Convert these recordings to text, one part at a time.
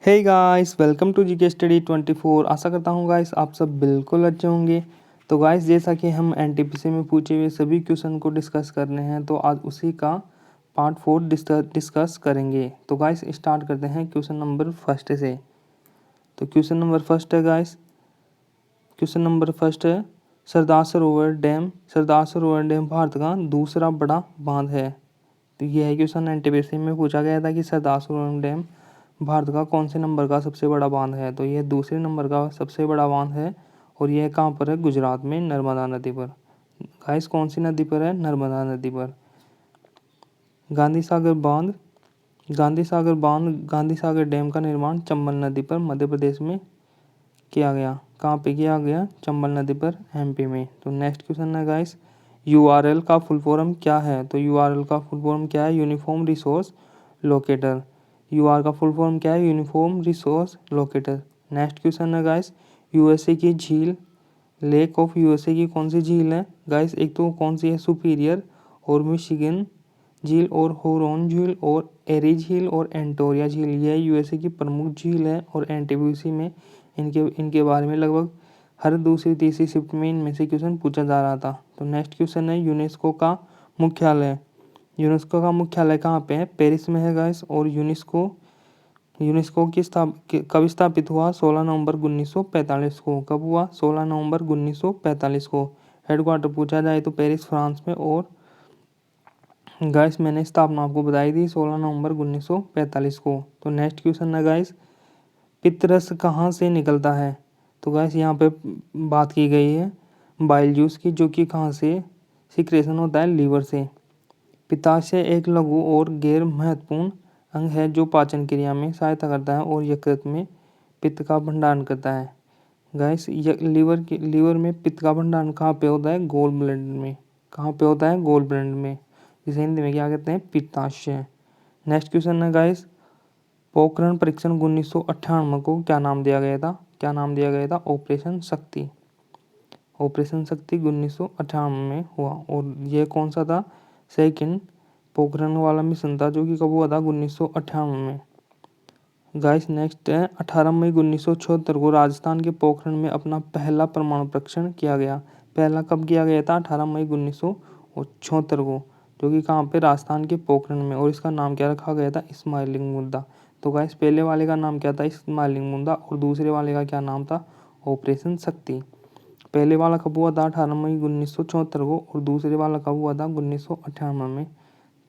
Hey guys, welcome to GK study 24। आशा करता हूँ गाइस आप सब बिल्कुल अच्छे होंगे। तो गाइस जैसा कि हम एनटीपीसी में पूछे हुए सभी क्वेश्चन को डिस्कस करने हैं, तो आज उसी का पार्ट 4 डिस्कस करेंगे। तो गाइस स्टार्ट करते हैं क्वेश्चन नंबर फर्स्ट से। तो क्वेश्चन नंबर फर्स्ट है गाइस, क्वेश्चन नंबर फर्स्ट है सरदार सरोवर डैम। सरदार सरोवर डैम भारत का दूसरा बड़ा बांध है। तो यह क्वेश्चन एनटीपीसी में पूछा गया था कि सरदार सरोवर डैम भारत का कौन से नंबर का सबसे बड़ा बांध है। तो यह दूसरे नंबर का सबसे बड़ा बांध है और यह कहाँ पर है? गुजरात में नर्मदा नदी पर। गाइस कौन सी नदी पर है? नर्मदा नदी पर। गांधी सागर बांध, गांधी सागर डैम का निर्माण चंबल नदी पर मध्य प्रदेश में किया गया। कहाँ पे किया गया? चंबल नदी पर, एमपी में। तो नेक्स्ट क्वेश्चन है गाइस, यूआरएल का फुल फॉर्म क्या है? तो यूआरएल का फुल फॉर्म क्या है? Uniform resource locator. यूआर का फुल फॉर्म क्या है? Uniform resource locator. Next question है गाइस, यूएसए की झील, लेक ऑफ यूएसए की कौन सी झील है? गाइस एक तो कौन सी है? सुपीरियर और मिशिगन झील और होरोन झील और एरी झील और एंटोरिया झील, यह यूएसए की प्रमुख झील है। और एनटीपीसी में इनके बारे में लगभग हर दूसरी तीसरी शिफ्ट में इनमें से क्वेश्चन पूछा जा रहा था। तो नेक्स्ट क्वेश्चन है यूनेस्को का मुख्यालय। यूनेस्को का मुख्यालय कहाँ पे है? पेरिस में है गाइस। और यूनेस्को कब स्थापित हुआ? 16 नवंबर 1945 को। कब हुआ? 16 नवंबर 1945 को। हेडक्वार्टर पूछा जाए तो पेरिस फ्रांस में। और गाइस मैंने स्थापना आपको बताई थी 16 नवंबर 1945 को। तो नेक्स्ट क्वेश्चन है गाइस, पित्तरस कहाँ से निकलता है? तो गाइस यहाँ पे बात की गई है बाइल जूस की, जो कि कहाँ से सिक्रेशन होता है? लीवर से। पित्ताशय एक लघु और गैर महत्वपूर्ण अंग है जो पाचन क्रिया में सहायता करता है और यकृत में पित्त का भंडारण करता है। गाइस लीवर में पित्त का भंडारण कहाँ पे होता है? गोल ब्लैंडर में। कहाँ पे होता है? गोल ब्लैंडर में, जिसे हिंदी में क्या कहते हैं? पित्ताशय। नेक्स्ट क्वेश्चन है गाइस, पोखरण परीक्षण 1998 को क्या नाम दिया गया था? क्या नाम दिया गया था? ऑपरेशन शक्ति। ऑपरेशन शक्ति 1998 में हुआ। और यह कौन सा था? सेकंड पोखरण वाला मिशन था, जो कि कब हुआ था? 1998 में। गाइस नेक्स्ट है 18 मई 1976 को राजस्थान के पोखरण में अपना पहला परमाणु परीक्षण किया गया। पहला कब किया गया था? 18 मई 1976 को, जो कि कहाँ पे? राजस्थान के पोखरण में। और इसका नाम क्या रखा गया था? स्माइलिंग मुद्दा। तो गाइस पहले वाले का नाम क्या था? स्माइलिंग मुद्दा। और दूसरे वाले का क्या नाम था? ऑपरेशन शक्ति। पहले वाला कब हुआ था? 18 मई 1974 को। और दूसरे वाला कब हुआ था? 1998 में।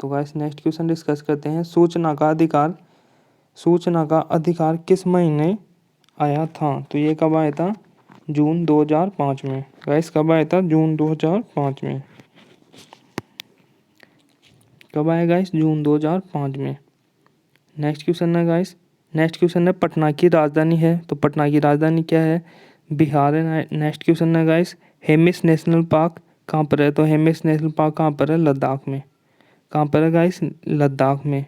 तो गाइस नेक्स्ट क्वेश्चन डिस्कस करते हैं, सूचना का अधिकार किस महीने आया था? तो ये कब आया था? जून 2005 में। गाइस कब आया था? जून 2005 में। कब आया गाइस? जून 2005 में। नेक्स्ट क्वेश्चन है गाइस, नेक्स्ट क्वेश्चन है पटना की राजधानी है। तो पटना की राजधानी क्या है? बिहार है। नेक्स्ट क्वेश्चन है गाइस, हेमिस नेशनल पार्क कहाँ पर है? तो हेमिस नेशनल पार्क कहाँ पर है? लद्दाख में। कहाँ पर है गाइस? लद्दाख में।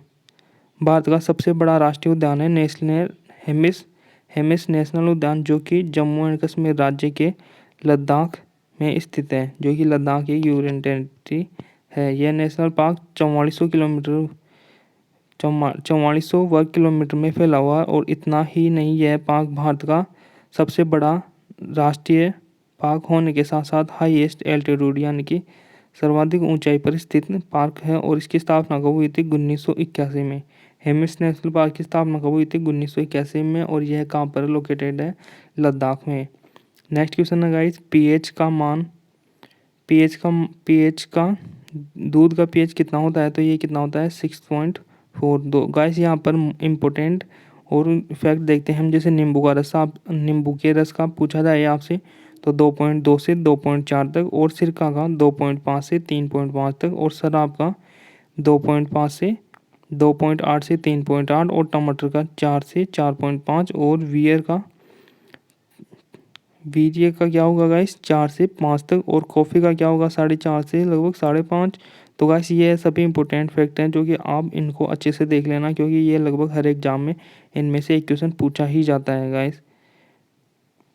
भारत का सबसे बड़ा राष्ट्रीय उद्यान है नेशनल हेमिस नेशनल उद्यान, जो कि जम्मू एंड कश्मीर राज्य के लद्दाख में स्थित है, जो कि लद्दाख की यूनियन टेरिटरी है। यह नेशनल पार्क 4400 वर्ग किलोमीटर में फैला हुआ है। और इतना ही नहीं, यह पार्क भारत का सबसे बड़ा राष्ट्रीय पार्क होने के साथ साथ हाईएस्ट एल्टीट्यूड यानी कि सर्वाधिक ऊंचाई पर स्थित पार्क है। और इसकी स्थापना कब हुई थी? 1981 में। हेमिस नेशनल पार्क की स्थापना कब हुई थी? 1981 में। और यह कहाँ पर लोकेटेड है? लद्दाख में। नेक्स्ट क्वेश्चन है गाइस, पीएच का दूध का पीएच कितना होता है? तो ये कितना होता है? 6.42। गाइस यहाँ पर इम्पोर्टेंट और फैक्ट देखते हैं हम, जैसे नींबू के रस का पूछा जाए आपसे तो 2.2 से 2.4 तक, और सिरका का 2.5 से 3.5 तक, और शराब का 2.5 से 2.8 से 3.8, और टमाटर का 4 से 4.5, और वीर्य का क्या होगा गाइस? 4 से 5 तक, और कॉफ़ी का क्या होगा? 4.5 से लगभग 5.5। तो गाइस ये सभी इंपॉर्टेंट फैक्ट हैं, जो कि आप इनको अच्छे से देख लेना, क्योंकि ये लगभग हर एग्जाम में इनमें से एक क्वेश्चन पूछा ही जाता है गाइस।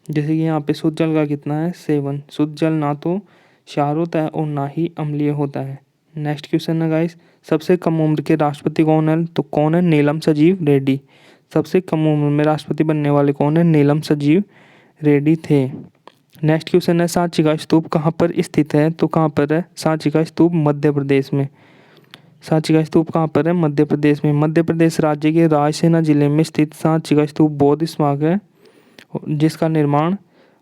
जैसे कि यहाँ पे शुद्ध जल का कितना है? 7। शुद्ध जल ना तो क्षार होता है और ना ही अम्लीय होता है। नेक्स्ट क्वेश्चन है गाइस, सबसे कम उम्र के राष्ट्रपति कौन है? तो कौन है? नीलम संजीव रेड्डी। सबसे कम उम्र में राष्ट्रपति बनने वाले कौन है? नीलम संजीव रेड्डी थे। नेक्स्ट क्वेश्चन है सांची का स्तूप कहाँ पर स्थित है? तो कहाँ पर है सांची का स्तूप? मध्य प्रदेश में। सांची का स्तूप कहाँ पर है? मध्य प्रदेश में। मध्य प्रदेश राज्य के रायसेन जिले में स्थित सांची का स्तूप बौद्ध स्मारक है, जिसका निर्माण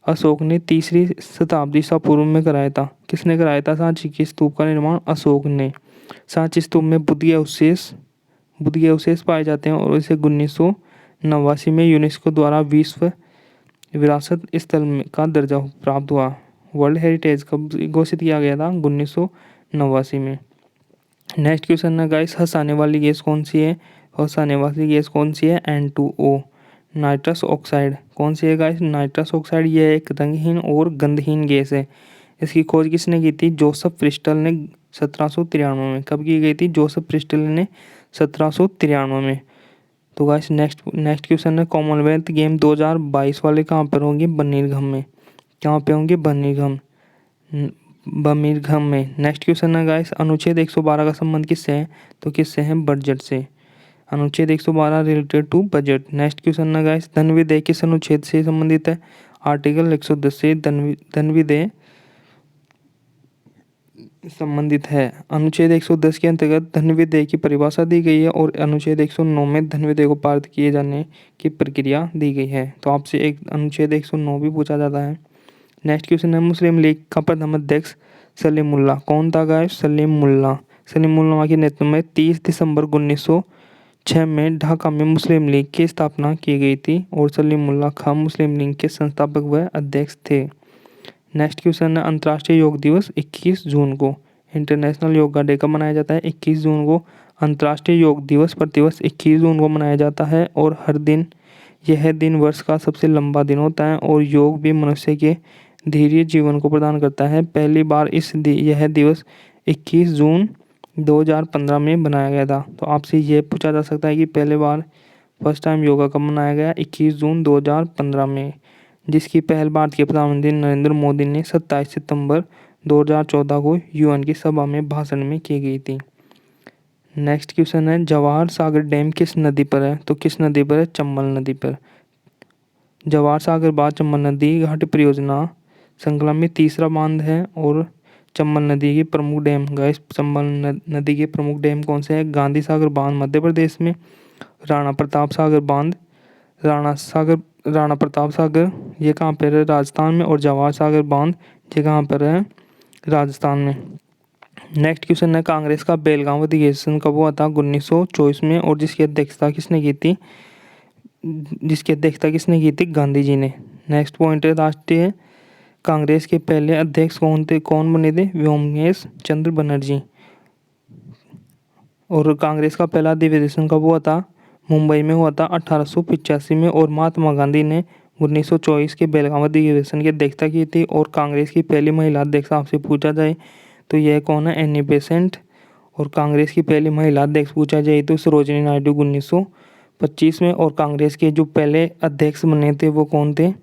अशोक ने 3री शताब्दी ईसा पूर्व में कराया था। किसने कराया था सांची के स्तूप का निर्माण? अशोक ने। सांची स्तूप में बुद्ध के अवशेष पाए जाते हैं और इसे 1989 में यूनेस्को द्वारा विश्व विरासत स्थल का दर्जा प्राप्त हुआ। वर्ल्ड हेरिटेज कब घोषित किया गया था? 1989 में। नेक्स्ट क्वेश्चन है गाइस हंसाने वाली गैस कौन सी है? हंसाने वाली गैस कौन सी है? N2O, nitrous oxide. कौन सी है गाइस? Nitrous oxide. यह एक रंगहीन और गंधहीन गैस है। इसकी खोज किसने की थी? जोसेफ प्रिस्टल ने 1793 में। कब की गई थी? जोसेफ प्रिस्टल ने 1793 में। तो गाइस नेक्स्ट क्वेश्चन है कॉमनवेल्थ गेम 2022 वाले कहाँ पर होंगे? बर्मिंघम में। कहाँ पे होंगे? बर्मिंघम में। नेक्स्ट क्वेश्चन है गाइस अनुच्छेद 112 का संबंध किससे है? तो किससे है? बजट से। अनुच्छेद 112 related to budget. Next question है गाइस धन विधेयक किस अनुच्छेद से संबंधित है? आर्टिकल 110 से धन विधेयक संबंधित है। अनुच्छेद 110 के अंतर्गत धन विधेयक की परिभाषा दी गई है और अनुच्छेद 109 में धन विधेयक को पारित किए जाने की प्रक्रिया दी गई है। तो आपसे एक अनुच्छेद 109 भी पूछा जाता है। नेक्स्ट क्वेश्चन है मुस्लिम लीग का प्रथम अध्यक्ष सलीमुल्लाह कौन था गाइस? सलीमुल्लाह के नेतृत्व में 30 दिसंबर 1906 में ढाका में मुस्लिम लीग की स्थापना की गई थी और सलीमुल्लाह खां मुस्लिम लीग के संस्थापक व अध्यक्ष थे। नेक्स्ट क्वेश्चन है अंतर्राष्ट्रीय योग दिवस 21 जून को। इंटरनेशनल योगा डे कब मनाया जाता है? 21 जून को। अंतर्राष्ट्रीय योग दिवस प्रतिवर्ष 21 जून को मनाया जाता है और यह दिन वर्ष का सबसे लंबा दिन होता है और योग भी मनुष्य के धैर्य जीवन को प्रदान करता है। पहली बार यह दिवस 21 जून 2015 में बनाया गया था। तो आपसे यह पूछा जा सकता है कि पहले बार फर्स्ट टाइम योगा कब मनाया गया? 21 जून 2015 में, जिसकी पहल भारत के प्रधानमंत्री नरेंद्र मोदी ने 27 सितंबर 2014 को यूएन की सभा में भाषण में की गई थी। नेक्स्ट क्वेश्चन है जवाहर सागर डैम किस नदी पर है? तो किस नदी पर है? चंबल नदी पर। जवाहर सागर बांध चंबल नदी घाट परियोजना श्रृंखला में तीसरा बांध है और चंबल नदी के प्रमुख डैम गाइस चंबल नदी के प्रमुख डैम कौन से हैं? गांधी सागर बांध मध्य प्रदेश में, राणा प्रताप सागर बांध राणा प्रताप सागर ये कहाँ पर है? राजस्थान में। और जवाहर सागर बांध ये कहाँ पर है? राजस्थान में। नेक्स्ट क्वेश्चन है कांग्रेस का बेलगांव अधिवेशन कब हुआ था? 1924 में और जिसकी अध्यक्षता किसने की थी? गांधी जी ने। नेक्स्ट पॉइंट है राष्ट्रीय कांग्रेस के पहले अध्यक्ष कौन बने थे? व्योमकेश चंद्र बनर्जी। और कांग्रेस का पहला अधिवेशन कब हुआ था? मुंबई में हुआ था 1885 में और महात्मा गांधी ने 1924 के बेलगांव अधिवेशन की अध्यक्षता की थी। और कांग्रेस की पहली महिला अध्यक्ष आपसे पूछा जाए तो यह कौन है? Annie Besant. और कांग्रेस की पहली महिला अध्यक्ष पूछा जाए तो सरोजिनी नायडू 1925 में। और कांग्रेस के जो पहले अध्यक्ष बने थे वो कौन थे?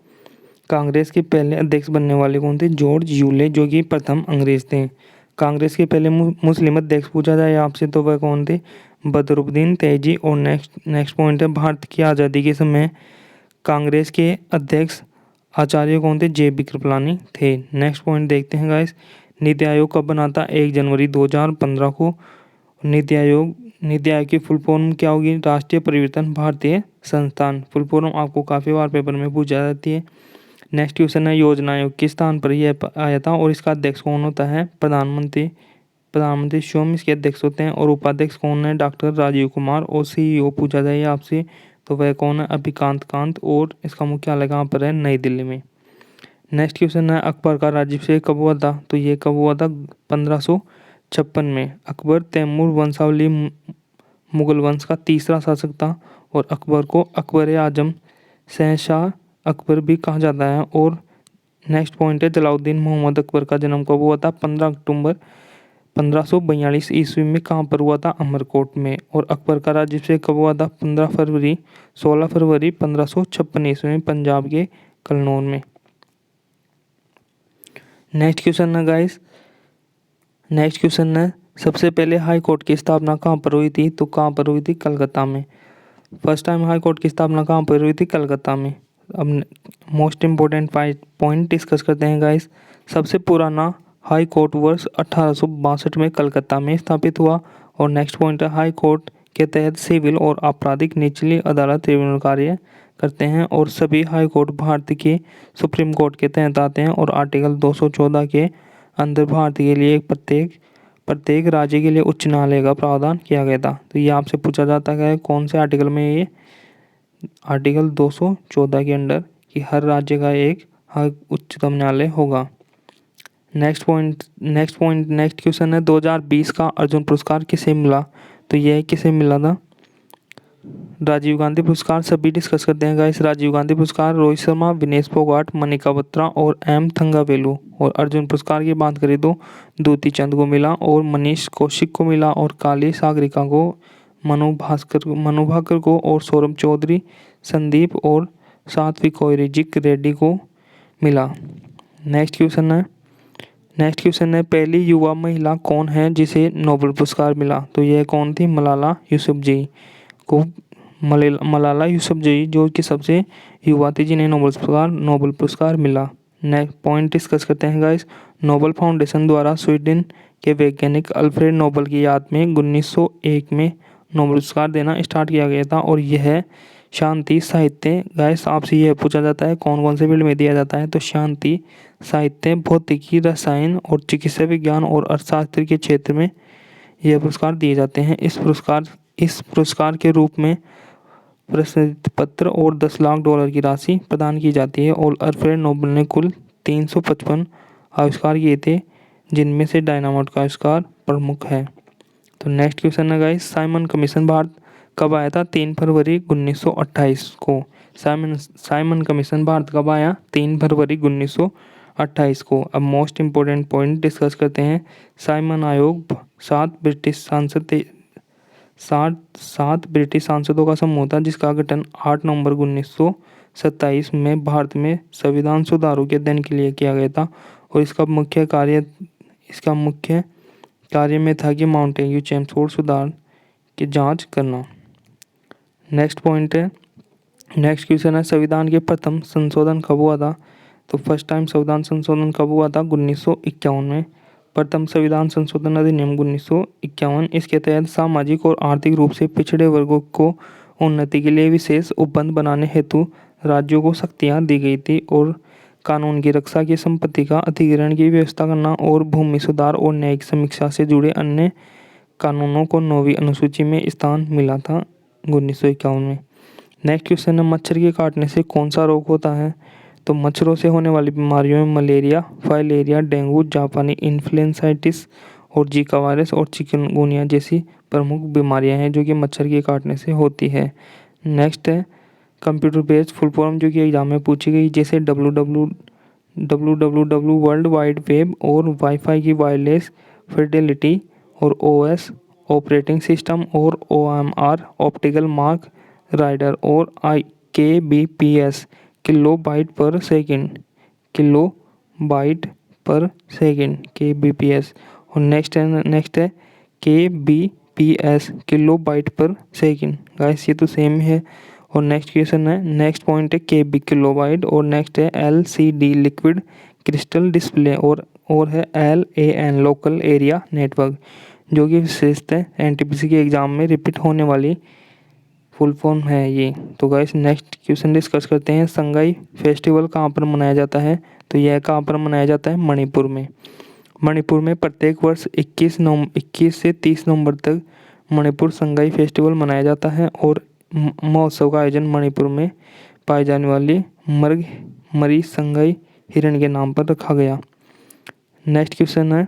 कांग्रेस के पहले अध्यक्ष बनने वाले कौन थे? जॉर्ज यूले जो कि प्रथम अंग्रेज थे। कांग्रेस के पहले मुस्लिम अध्यक्ष पूछा जाए आपसे तो वह कौन थे? बदरुद्दीन तैयबजी। और नेक्स्ट पॉइंट है भारत की आज़ादी के समय कांग्रेस के अध्यक्ष आचार्य कौन थे? JB कृपलानी थे। नेक्स्ट पॉइंट देखते हैं गाइस नीति आयोग कब बना था? 1 जनवरी 2015 को। नीति आयोग की फुल फॉर्म क्या होगी? राष्ट्रीय परिवर्तन भारतीय संस्थान। फुल फॉर्म आपको काफ़ी बार पेपर में पूछा जाती है। नेक्स्ट क्वेश्चन है योजना आयोग किस स्थान पर यह आया था और इसका अध्यक्ष कौन होता है? प्रधानमंत्री स्वयं इसके अध्यक्ष होते हैं। और उपाध्यक्ष कौन है? डॉक्टर राजीव कुमार। और CEO पूछा जाए आपसे तो वह कौन है? अभिकांत कांत। और इसका मुख्यालय कहाँ पर है? नई दिल्ली में। नेक्स्ट क्वेश्चन है अकबर का राज्याभिषेक कब हुआ था? तो ये कब हुआ था? 1556 में। अकबर तैमूर वंशावली मुगल वंश का तीसरा शासक था और अकबर को अकबर आजम शहंशाह अकबर भी कहा जाता है। और नेक्स्ट पॉइंट है जलालुद्दीन मोहम्मद अकबर का जन्म कब हुआ था? 15 अक्टूबर 1542 ईस्वी में। कहाँ पर हुआ था? अमरकोट में। और अकबर का राज्याभिषेक कब हुआ था? 16 फरवरी 1556 ईस्वी में पंजाब के कन्नौज में। नेक्स्ट क्वेश्चन है गाइस सबसे पहले हाई कोर्ट की स्थापना कहाँ पर हुई थी? तो कहाँ पर हुई थी? कलकत्ता में। फर्स्ट टाइम हाई कोर्ट की स्थापना कहाँ पर हुई थी? कलकत्ता में। अब मोस्ट इम्पोर्टेंट पॉइंट डिस्कस करते हैं गाइस। सबसे पुराना हाई कोर्ट वर्ष 1862 में कलकत्ता में स्थापित हुआ। और नेक्स्ट पॉइंट है, हाई कोर्ट के तहत सिविल और आपराधिक निचली अदालत ट्रिब्यूनल कार्य करते हैं और सभी हाई कोर्ट भारत के सुप्रीम कोर्ट के तहत आते हैं। और आर्टिकल 214 के अंदर भारत के लिए प्रत्येक राज्य के लिए उच्च न्यायालय का प्रावधान किया गया था। तो ये आपसे पूछा जाता है कौन से आर्टिकल में? ये आर्टिकल 214 के अंडर कि हर राज्य का एक उच्चतम न्यायालय होगा। नेक्स्ट क्वेश्चन है, 2020 का अर्जुन पुरस्कार किसे मिला? तो यह किसे मिला था? राजीव गांधी पुरस्कार। सभी डिस्कस करते हैं गाइस। राजीव गांधी पुरस्कार रोहित शर्मा, विनेश फोगाट, मनिका बत्रा और एम थंगावेलु। और अर्जुन पुरस्कार की बात करें तो दूती चंद को मिला और मनीष कौशिक को मिला और काली सागरिका को, मनु भाकर को और सौरभ चौधरी, संदीप और सात्विक कोयरिजिक रेड्डी को मिला। नेक्स्ट क्वेश्चन है, पहली युवा महिला कौन है जिसे नोबेल पुरस्कार मिला? तो यह कौन थी? मलाला यूसुफजई को। मलाला यूसुफजई जो कि सबसे युवा थी जिन्हें नोबेल पुरस्कार मिला। नेक्स्ट पॉइंट डिस्कस करते हैं गाइस। नोबेल फाउंडेशन द्वारा स्वीडन के वैज्ञानिक अल्फ्रेड नोबेल की याद में 1901 में नोबेल पुरस्कार देना स्टार्ट किया गया था। और यह शांति साहित्य, गाइस आपसे यह पूछा जाता है कौन कौन से फील्ड में दिया जाता है? तो शांति साहित्य, भौतिकी, रसायन और चिकित्सा विज्ञान और अर्थशास्त्र के क्षेत्र में यह पुरस्कार दिए जाते हैं। इस पुरस्कार के रूप में प्रशस्ति पत्र और 10 लाख डॉलर की राशि प्रदान की जाती है। और अल्फ्रेड नोबेल ने कुल 355 आविष्कार किए थे, जिनमें से डायनामाइट का आविष्कार प्रमुख है। तो नेक्स्ट क्वेश्चन है गाइस, साइमन कमीशन भारत कब आया था? 3 फरवरी 1928 को। साइमन कमीशन भारत कब आया? 3 फरवरी 1928 को। अब मोस्ट इम्पोर्टेंट पॉइंट डिस्कस करते हैं। साइमन आयोग 7 ब्रिटिश सांसदों का समूह था, जिसका गठन 8 नवंबर 1927 में भारत में संविधान सुधारों के अध्ययन के लिए किया गया था। और इसका मुख्य कार्य में था कि माउंटेन्यू चैम्सफोर्ड सुधार की जांच करना। नेक्स्ट क्वेश्चन है, संविधान के प्रथम संशोधन कब हुआ था? तो फर्स्ट टाइम संविधान संशोधन कब हुआ था? 1951 में। प्रथम संविधान संशोधन अधिनियम 1951। इसके तहत सामाजिक और आर्थिक रूप से पिछड़े वर्गों को उन्नति के लिए विशेष उपबंध बनाने हेतु राज्यों को शक्तियाँ दी गई थी। और कानून की रक्षा की, संपत्ति का अधिग्रहण की व्यवस्था करना और भूमि सुधार और न्यायिक समीक्षा से जुड़े अन्य कानूनों को 9वीं अनुसूची में स्थान मिला था 1951 में। नेक्स्ट क्वेश्चन है, मच्छर के काटने से कौन सा रोग होता है? तो मच्छरों से होने वाली बीमारियों में मलेरिया, फाइलेरिया, डेंगू, जापानी इन्फ्लुएंजाइटिस और जीका वायरस और चिकनगुनिया जैसी प्रमुख बीमारियां हैं जो कि मच्छर के काटने से होती है। नेक्स्ट है कंप्यूटर बेस्ड फुल फॉर्म, जो कि एग्जाम में पूछी गई, जैसे www वर्ल्ड वाइड वेब और वाईफाई की वायरलेस फिडेलिटी और ओएस ऑपरेटिंग सिस्टम और OMR ऑप्टिकल मार्क राइडर और KBPS किलोबाइट पर सेकंड KBPS। और नेक्स्ट है KBPS किलोबाइट पर सेकंड। गाइस ये तो सेम है। और नेक्स्ट क्वेश्चन है, नेक्स्ट पॉइंट है KB किलोबाइट। और नेक्स्ट है LCD लिक्विड क्रिस्टल डिस्प्ले और है LAN लोकल एरिया नेटवर्क, जो कि विशेषतः NTPC के एग्जाम में रिपीट होने वाली फुल फॉर्म है ये। तो गाइस नेक्स्ट क्वेश्चन डिस्कस करते हैं, संगाई फेस्टिवल कहाँ पर मनाया जाता है? तो यह कहाँ पर मनाया जाता है? मणिपुर में। मणिपुर में प्रत्येक वर्ष 21 से 30 नवंबर तक मणिपुर संगाई फेस्टिवल मनाया जाता है। और महोत्सव का आयोजन मणिपुर में पाई जाने वाली मरी संगाई हिरण के नाम पर रखा गया। नेक्स्ट क्वेश्चन है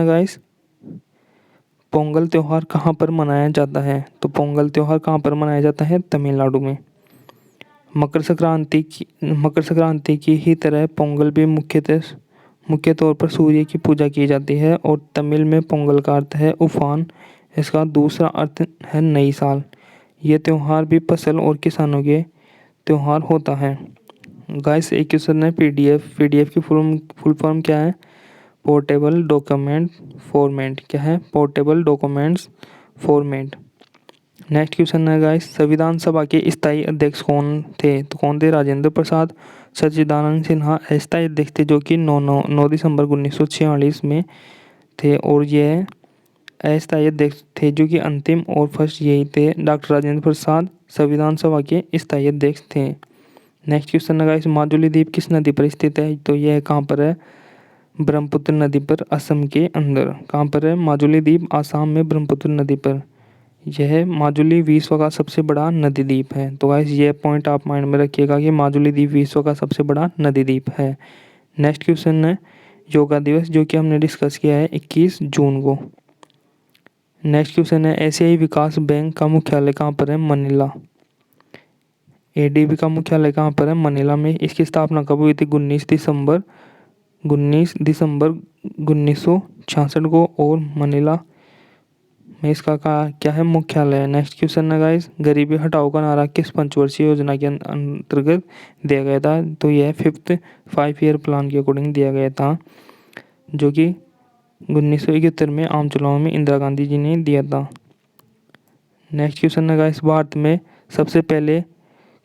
गाइस, पोंगल त्यौहार कहाँ पर मनाया जाता है? तो पोंगल त्यौहार कहाँ पर मनाया जाता है? तमिलनाडु में। मकर संक्रांति की ही तरह पोंगल भी मुख्य तौर पर सूर्य की पूजा की जाती है। और तमिल में पोंगल का अर्थ है उफान, इसका दूसरा अर्थ है नई साल। यह त्यौहार भी फसल और किसानों के त्यौहार होता है। गाइस एक क्वेश्चन है, PDF की फुल फॉर्म क्या है? Portable document format. क्या है? Portable documents format. Next question है गाइस, संविधान सभा के स्थायी अध्यक्ष कौन थे? तो कौन थे? राजेंद्र प्रसाद, सच्चिदानंद सिन्हा अस्थायी अध्यक्ष थे, जो कि 9 दिसंबर 1946 में थे। और यह अस्थायी अध्यक्ष थे जो कि अंतिम और फर्स्ट यही थे। डॉक्टर राजेंद्र प्रसाद संविधान सभा के स्थायी अध्यक्ष थे। नेक्स्ट क्वेश्चन है गाइस, माजुली द्वीप किस नदी पर स्थित है? तो यह कहाँ पर है? ब्रह्मपुत्र नदी पर, असम के अंदर। कहाँ पर है माजुली द्वीप? आसाम में ब्रह्मपुत्र नदी पर। यह माजुली विश्व का सबसे बड़ा नदी द्वीप है। तो गाइस ये पॉइंट आप माइंड में रखिएगा कि माजुली द्वीप विश्व का सबसे बड़ा नदी द्वीप है। नेक्स्ट क्वेश्चन है योगा दिवस, जो कि हमने डिस्कस किया है 21 जून को। नेक्स्ट क्वेश्चन है एशियाई विकास बैंक का मुख्यालय कहाँ पर है? मनीला। एडीबी का मुख्यालय कहाँ पर है? मनीला में। इसकी स्थापना कब हुई थी? 19 दिसंबर 1966 को। और मनीला में इसका क्या है? मुख्यालय है। नेक्स्ट क्वेश्चन है गाइस, गरीबी हटाओ का नारा किस पंचवर्षीय योजना के अंतर्गत दिया गया था? तो यह 5th 5 ईयर प्लान के अकॉर्डिंग दिया गया था, जो कि 1971 में आम चुनाव में इंदिरा गांधी जी ने दिया था। नेक्स्ट क्वेश्चन है गाइस, भारत में सबसे पहले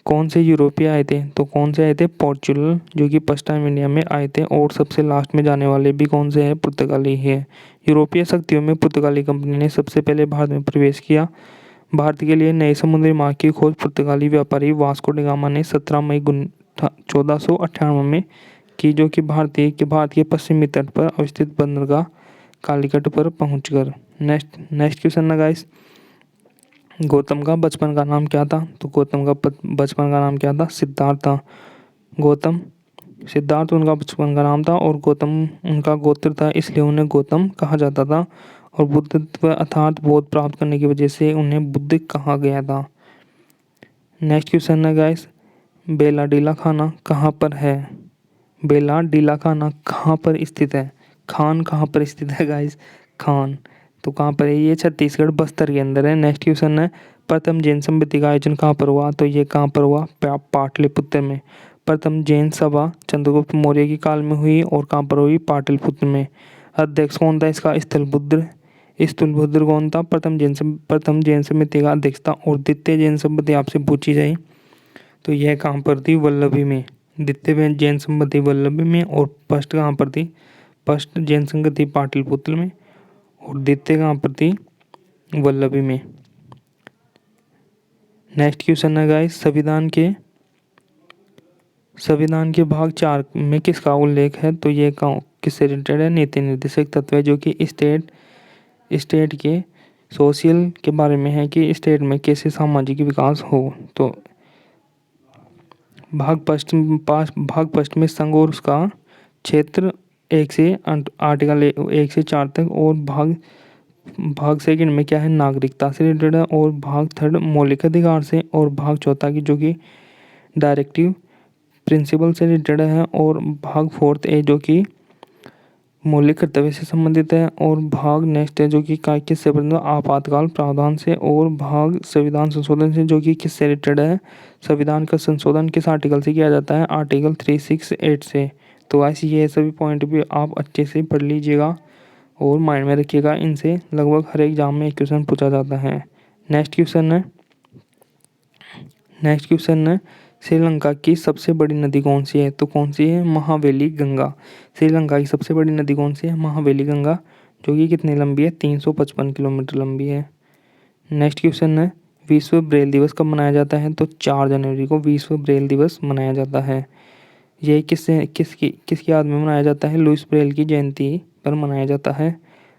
कौन से यूरोपीय आए थे? तो कौन से आए थे? पोर्चुगल, जो कि फर्स्ट टाइम इंडिया में आए थे। और सबसे लास्ट में जाने वाले भी कौन से हैं? पुर्तगाली ही है। यूरोपीय शक्तियों में पुर्तगाली कंपनी ने सबसे पहले भारत में प्रवेश किया। भारत के लिए नए समुद्री मार्ग की खोज पुर्तगाली व्यापारी वास्को डी गामा ने 17 मई 1498 में की, जो कि भारत के पश्चिमी तट पर अवस्थित बंदरगाह कालीकट पर पहुंचकर। नेक्स्ट क्वेश्चन है गाइस, गौतम का बचपन का नाम क्या था? तो गौतम का बचपन का नाम क्या था? सिद्धार्थ था। गौतम सिद्धार्थ उनका बचपन का नाम था। और गौतम उनका गोत्र था, इसलिए उन्हें गौतम कहा जाता था। और बुद्धत्व अर्थात बोध प्राप्त करने की वजह से उन्हें बुद्ध कहा गया था। नेक्स्ट क्वेश्चन है गाइस, बेलाडीला खाना कहाँ पर है? बेलाडीला खाना कहाँ पर स्थित है? खान कहाँ पर स्थित है गाइस? खान तो कहाँ पर है? ये छत्तीसगढ़ बस्तर के अंदर है। नेक्स्ट क्वेश्चन है, प्रथम जैन संबंधी का आयोजन कहाँ पर हुआ? तो ये कहाँ पर हुआ? पाटलिपुत्र में। प्रथम जैन सभा चंद्रगुप्त मौर्य के काल में हुई। और कहाँ पर हुई? पाटलिपुत्र में। अध्यक्ष कौन था इसका? स्थूलभद्र कौन था? प्रथम जैन समिति का अध्यक्ष था। और द्वितीय जैन संबंधी आपसे पूछी जाए तो यह कहाँ पर थी? वल्लभी में। द्वितीय जैन संबंधी वल्लभी में। और फर्स्ट कहाँ पर थी? फर्स्ट जैन संगति पाटलिपुत्र में। और द्वितीय कहाँ पर थी? वल्लभी में। नेक्स्ट क्वेश्चन है गाइस, संविधान के भाग 4 में किसका उल्लेख है? तो ये किससे रिलेटेड है? नीति निर्देशक तत्व है, जो कि स्टेट के सोशल के बारे में है कि स्टेट में कैसे सामाजिक विकास हो। तो भाग फर्स्ट में संघ और उसका क्षेत्र 1 से आर्टिकल 1 से 4 तक। और भाग सेकंड में क्या है? नागरिकता से रिलेटेड है। और भाग थर्ड मौलिक अधिकार से। और भाग चौथा की जो कि डायरेक्टिव प्रिंसिपल से रिलेटेड है। और भाग फोर्थ है जो कि मौलिक कर्तव्य से संबंधित है। और भाग नेक्स्ट है जो कि किससे संबंधित? आपातकाल प्रावधान से। और भाग संविधान संशोधन से, जो कि किससे रिलेटेड है? संविधान का संशोधन किस आर्टिकल से किया जाता है? आर्टिकल 368 से। तो ऐसे ये सभी पॉइंट भी आप अच्छे से पढ़ लीजिएगा और माइंड में रखिएगा। इनसे लगभग हर एग्जाम में एक क्वेश्चन पूछा जाता है। नेक्स्ट क्वेश्चन है श्रीलंका की सबसे बड़ी नदी कौन सी है? तो कौन सी है? महावेली गंगा। श्रीलंका की सबसे बड़ी नदी कौन सी है? महावेली गंगा, जो कि कितनी लंबी है? 355 किलोमीटर लंबी है। नेक्स्ट क्वेश्चन है विश्व ब्रेल दिवस कब मनाया जाता है? तो 4 जनवरी को विश्व ब्रेल दिवस मनाया जाता है। यह किसकी याद में मनाया जाता है? लुइस ब्रेल की जयंती पर मनाया जाता है।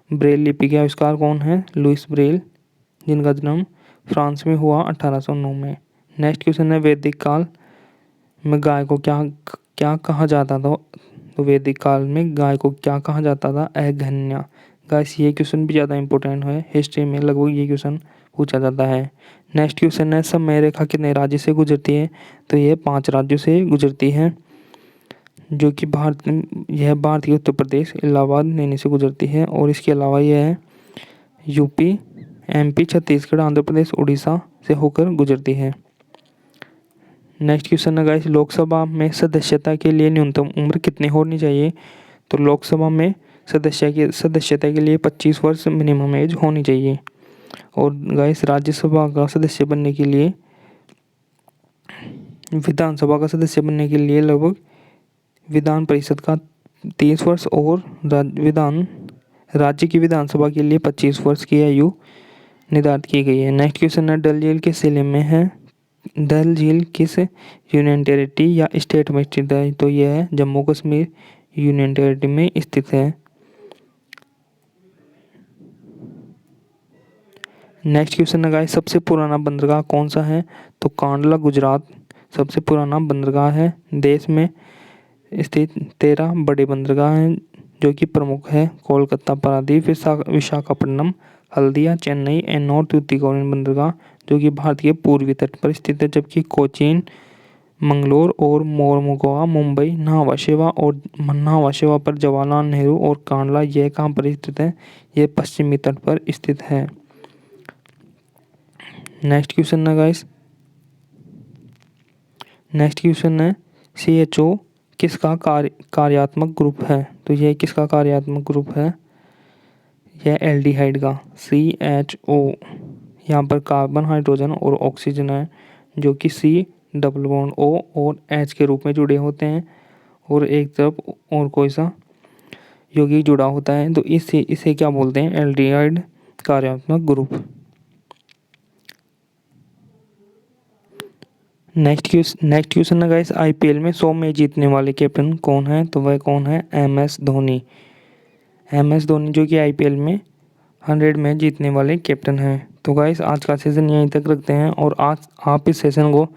ब्रेल लिपि के आविष्कार कौन है? लुइस ब्रेल, जिनका जन्म फ्रांस में हुआ 1809 में। नेक्स्ट क्वेश्चन है वैदिक काल में गाय को क्या कहा जाता था? तो वैदिक काल में गाय को क्या कहा जाता था? अघन्या। गाइस ये क्वेश्चन भी ज़्यादा इंपॉर्टेंट है, हिस्ट्री में लगभग ये क्वेश्चन पूछा जाता है। नेक्स्ट क्वेश्चन है समय रेखा कितने राज्य से गुजरती है? तो ये 5 राज्यों से गुजरती है, जो कि भारत के उत्तर प्रदेश, इलाहाबाद, नैनी से गुजरती है। और इसके अलावा यह है यूपी, एमपी, छत्तीसगढ़, आंध्र प्रदेश, उड़ीसा से होकर गुजरती है। नेक्स्ट क्वेश्चन है गाइस, लोकसभा में सदस्यता के लिए न्यूनतम उम्र कितनी होनी चाहिए? तो लोकसभा में सदस्यता के लिए 25 वर्ष मिनिमम एज होनी चाहिए। और गाइस राज्यसभा का सदस्य बनने के लिए, विधानसभा का सदस्य बनने के लिए लगभग विधान परिषद का 30 वर्ष और राज्य की विधानसभा के लिए 25 वर्ष की आयु निर्धारित की गई है। नेक्स्ट क्वेश्चन है, डल झील किस जिले में है? डल झील किस यूनियन टेरिटरी या स्टेट में स्थित है? तो यह है जम्मू कश्मीर यूनियन टेरिटरी में स्थित है। नेक्स्ट क्वेश्चन है गाइस, सबसे पुराना बंदरगाह कौन सा है? तो कांडला गुजरात सबसे पुराना बंदरगाह है। देश में स्थित 13 बड़े बंदरगाह हैं जो कि प्रमुख है कोलकाता, पारादीप, विशाखापट्टनम, हल्दिया, चेन्नई, एन्नोर, तूतीकोरिन बंदरगाह जो कि भारत के पूर्वी तट पर स्थित है, जबकि कोचीन, मंगलोर और मोरमुगाओ मुंबई, न्हावा शेवा पर जवाहरलाल नेहरू और कांडला यह कहाँ पर स्थित है? यह पश्चिमी तट पर स्थित है। नेक्स्ट क्वेश्चन है गाइस, नेक्स्ट क्वेश्चन है CHO किसका कार्यात्मक ग्रुप है? तो यह किसका कार्यात्मक ग्रुप है? यह एल्डिहाइड का CHO। यहाँ पर कार्बन, हाइड्रोजन और ऑक्सीजन है जो कि C डबल बॉन्ड O और H के रूप में जुड़े होते हैं और एक तरफ और कोई सा यौगिक जुड़ा होता है, तो इसे क्या बोलते हैं? एल्डिहाइड कार्यात्मक ग्रुप। नेक्स्ट क्वेश्चन है गाइस, IPL में 100 मैच जीतने वाले कैप्टन कौन है? तो वह कौन है? MS धोनी। MS धोनी जो कि IPL में 100 मैच जीतने वाले कैप्टन हैं। तो गाइस आज का सेशन यहीं तक रखते हैं और आज आप इस सेशन को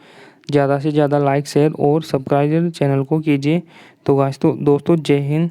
ज़्यादा से ज़्यादा लाइक, शेयर और सब्सक्राइब चैनल को कीजिए। तो गाइस तो दोस्तों जय हिंद।